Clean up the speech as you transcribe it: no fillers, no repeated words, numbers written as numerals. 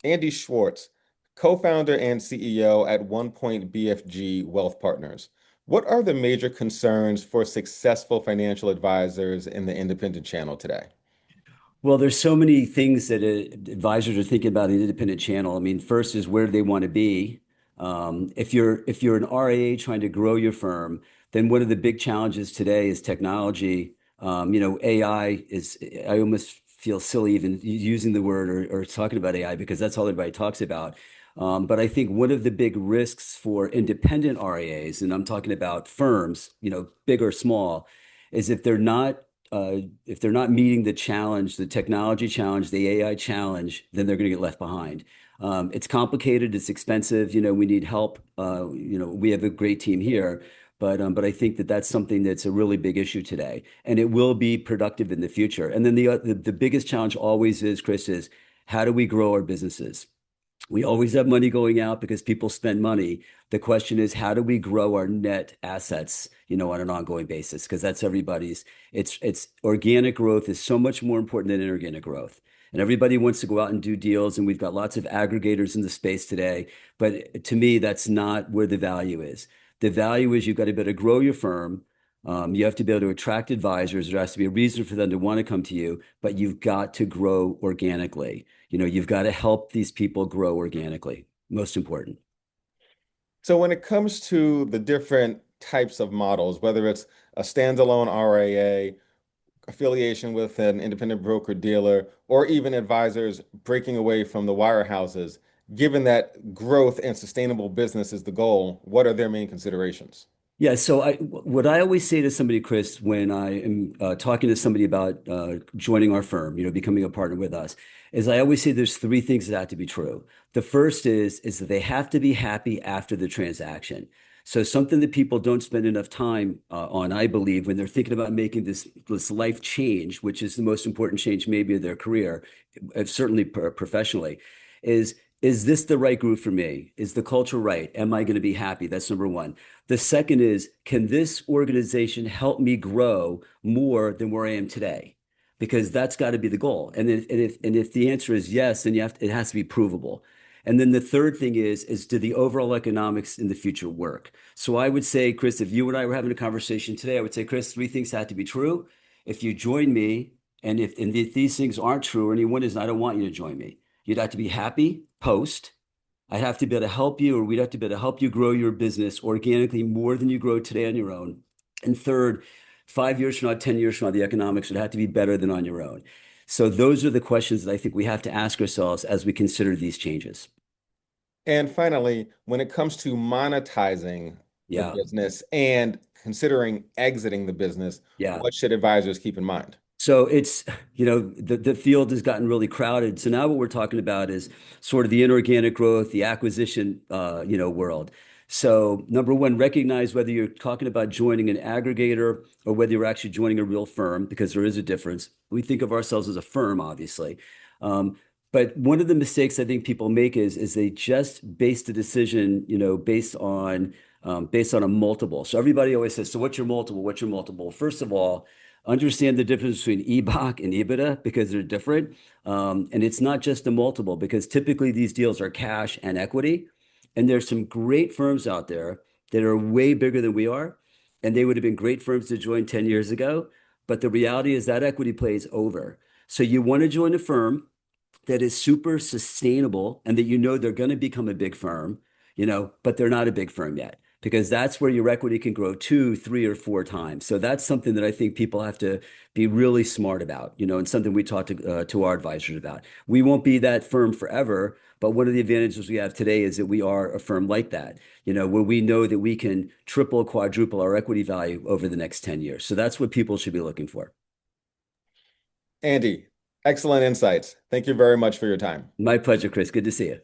Andy Schwartz, co-founder and CEO at OnePoint BFG Wealth Partners. What are the major concerns for successful financial advisors in the independent channel today? Well, there's so many things that advisors are thinking about in the independent channel. I mean, first is where do they want to be? If you're an RIA trying to grow your firm, then one of the big challenges today is technology. AI is. I almost feel silly even using the word or talking about AI because that's all everybody talks about. But I think one of the big risks for independent RIAs, and I'm talking about firms, big or small, is if they're not meeting the challenge, the technology challenge, the AI challenge, then they're going to get left behind. It's complicated, it's expensive, we need help. We have a great team here, but I think that that's something that's a really big issue today, and it will be productive in the future. And then the biggest challenge always is, Chris, is how do we grow our businesses? We always have money going out because people spend money. The question is, how do we grow our net assets, on an ongoing basis? Because that's everybody's. It's organic growth is so much more important than inorganic growth. And everybody wants to go out and do deals, and we've got lots of aggregators in the space today. But to me, that's not where the value is. The value is you've got to be able to grow your firm. You have to be able to attract advisors. There has to be a reason for them to want to come to you, but you've got to grow organically. You've got to help these people grow organically. Most important. So when it comes to the different types of models, whether it's a standalone RIA, affiliation with an independent broker dealer, or even advisors breaking away from the wirehouses, given that growth and sustainable business is the goal, what are their main considerations? Yeah, so what I always say to somebody, Chris, when I am talking to somebody about joining our firm, becoming a partner with us, is I always say there's three things that have to be true. The first is that they have to be happy after the transaction. So something that people don't spend enough time on, I believe, when they're thinking about making this life change, which is the most important change maybe of their career, certainly professionally, is is this the right group for me? Is the culture right? Am I going to be happy? That's number one. The second is, can this organization help me grow more than where I am today? Because that's got to be the goal. And if the answer is yes, then it has to be provable. And then the third thing is do the overall economics in the future work? So I would say, Chris, if you and I were having a conversation today, I would say, Chris, three things have to be true. If you join me, and if these things aren't true, or any one is, I don't want you to join me. You'd have to be happy post. I'd have to be able to help you, or we'd have to be able to help you grow your business organically more than you grow today on your own. And third, 5 years from now, 10 years from now, the economics would have to be better than on your own. So those are the questions that I think we have to ask ourselves as we consider these changes. And finally, when it comes to monetizing the Yeah, business and considering exiting the business, yeah. what should advisors keep in mind? So the field has gotten really crowded. So now what we're talking about is sort of the inorganic growth, the acquisition, world. So number one, recognize whether you're talking about joining an aggregator or whether you're actually joining a real firm, because there is a difference. We think of ourselves as a firm, obviously. Um, but one of the mistakes I think people make is they just base the decision, based on a multiple. So everybody always says, "So what's your multiple? What's your multiple?" First of all, understand the difference between EBOC and EBITDA because they're different. And it's not just a multiple because typically these deals are cash and equity. And there's some great firms out there that are way bigger than we are. And they would have been great firms to join 10 years ago. But the reality is that equity play is over. So you want to join a firm that is super sustainable and that they're going to become a big firm, but they're not a big firm yet because that's where your equity can grow two, three, or four times. So that's something that I think people have to be really smart about, and something we talk to our advisors about. We won't be that firm forever, but one of the advantages we have today is that we are a firm like that, where we know that we can triple, quadruple our equity value over the next 10 years. So that's what people should be looking for. Andy, excellent insights. Thank you very much for your time. My pleasure, Chris. Good to see you.